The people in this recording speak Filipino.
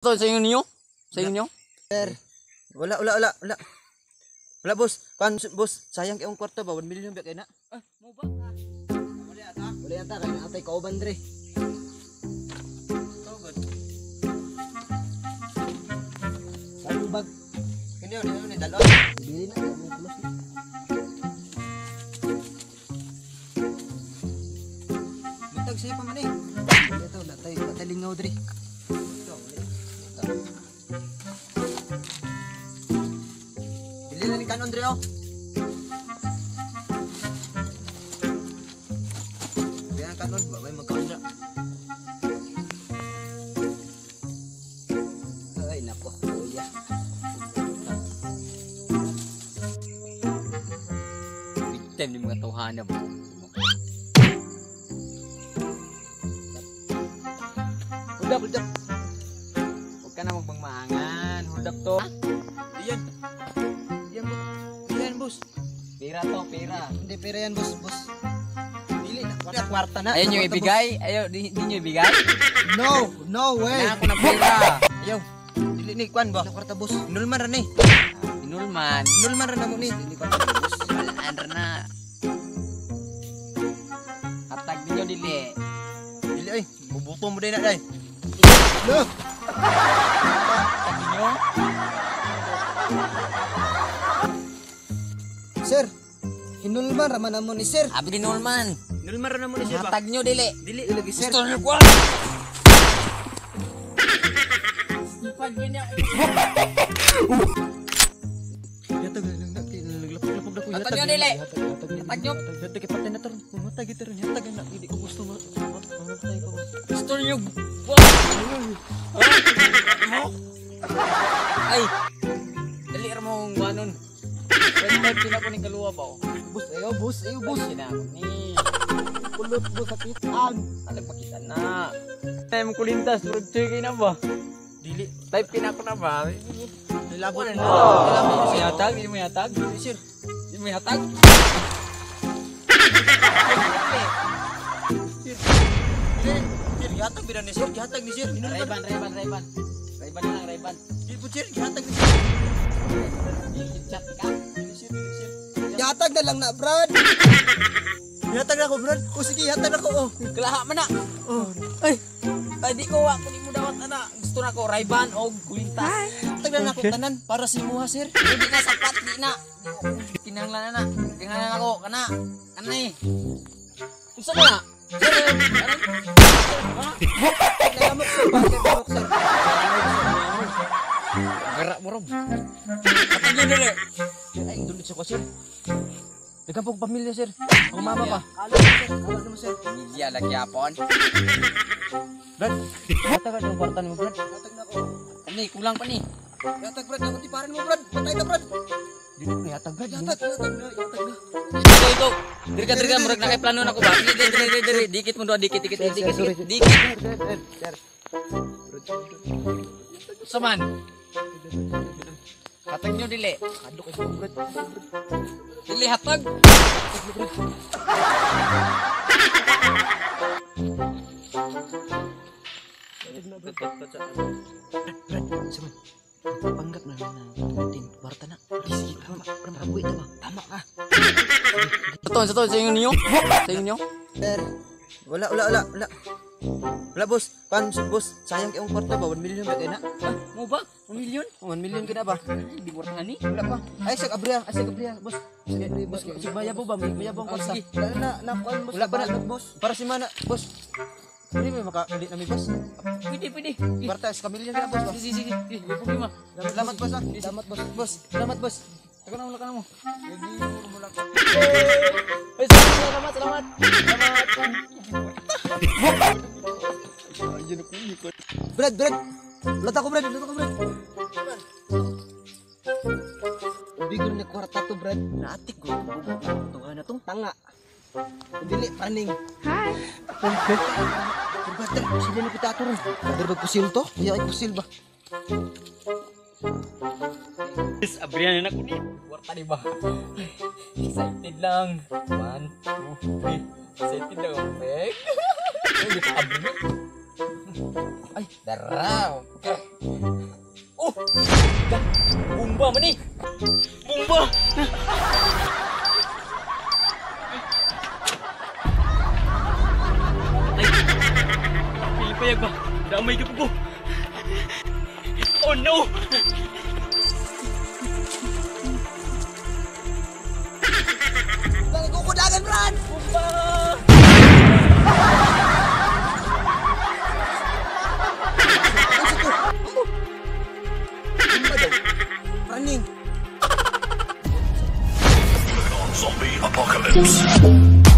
To sa inyo? Sa inyo? Sir. Wala boss. Boss, sayang kayong kwarta ba? 1 million ba kay na? Mo ba? Wala yata kay na atay kauban dre. Kauban. Sabi bag. Kini ni dalo. Bili na may plus. Butag siya pa man eh. Ito latay lingaw dre. Bili na ni kanon dre oh. Biyan kanon ba may magkaunda. Ay nako, kuya. Victim ni mga tawhana mo. Hold up. Huwag ka na magbangmaangan. Hold up to. Iyan. Iyan boss. Pera to, pera. Hindi pera yan boss. Dili na kwarta na. Ayun yung ibigay. Ayaw, di nyo ibigay. No way. Kailangan ko ng pera. Ayaw. Dili ni kwan ba? Kwarta boss. Inulman ra ni. Inulman. Inulman ra na mo ni. Dili kwarta boss. Walaan ra na. Hatag ninyo dili. Dili ay. Bubuto mo din na day. No. Hatag ninyo. Sir. Inulman ra man mo ni sir. Abi inulman. Inulman ra na mo ni sir ba? Hatag nyo dili. Dili lagi sir. Gusto nyo ko. Ipag niya. Yatag naglapag na ko. Hatag nyo dili. Hatag nyo. Yatag ipatay na taron. Mamatay gitaron. Yatag na. Hindi ko gusto mamatay ko. Gusto nyo. Ay. Dali ra mo ang wanon. First time pinako ni kaluwa ba? Boss, ayo boss. Pinako ni. Kulot boss sa pitan. Alag makita na. Tayo mo kulintas. Check na ba? Dili. Type pinako na ba? Nilabot na. Hindi mo yatag? Hindi mo yatag? Sir. Hindi mo yatag? Sir, yatag bilang ni sir. Yatag ni sir. Rayban. Rayban na lang, Rayban. Di po sir, yatag ni sir. Chat ka? Yatag na lang na, Brad. Yatag na ako, Brad. O sige, yatag na ako. Oh. Kalaha man na. Ay, di ko wa kung mo dawat ana. Gusto na ko Rayban o kulintas. Yatag na ako tanan para si Muha, sir. Hindi na sapat, di na. Kinahanglan na. Kinahanglan ako, kana. Kana eh. Gusto mo na? Sir, Nalamak, sir. Nalamak, sir. Gerak mo rom. Atag nyo dili. Ay, dulit siya ko, sir. Nagkampong pamilya, sir. Ang mama pa. Alam mo, sir. Pamilya lagi apon. Brad, yatag na ang kwarta mo, Brad. Yatag na ako. Ani, kulang pa ni. Yatag, Brad. Ang tiparan mo, Brad. Patay ka, Brad. Dito na, yatag, Brad. Yatag na. Ikaw. Dirga, murag na kay plano na ko ba? Diri. Dikit mo doon, dikit. Sir. Saman. Hatag nyo dili. Adlo kay Brad. Dili hatag. Saman. Panggap na lang na tumiting. Barta na. Sige, tama. Buwi, tama. Tama ka. Sa inyo? Sa inyo? Sir. Wala. Wala, boss. Boss, sayang kayong kwarta ba? 1 million ba kaya na? Mo ba? 1 million? 1 million ka na ba? Di mo ni. Wala pa. Ay, sa Gabriel, boss. Sige, boss. Si Mayabo ba? Mayabo ang kwarta. Sige. Na, boss. Wala pa na, boss. Para si Mana, boss. Hindi may makaulit namin, boss. Pwede. Kwarta, sa kamilyan ka na, boss. Sige. Di problema. Salamat, boss. Salamat, boss. Boss, salamat, boss. Taka na mo. Hindi mo lang. Ay, salamat. Brad. Lat ako, Brad. Bigol na kwarta to, Brad. Naatik ko. Tunga na tong tanga. Dili, paning. Hi. Brother, sila na kita aturon. Brother, magpusil to? Iya, ay pusil ba? Abrihan na ko ni. Kwarta di ba? Excited lang. 1, 2, 3. Excited lang. Peg. Ay, Ay, daraw. Oh, bumba man ni. Bumba. Ay, pilipayag ba? Damay ka po. Oh no! Nagkukudagan, Brad! Bumba! Running! Zombie apocalypse.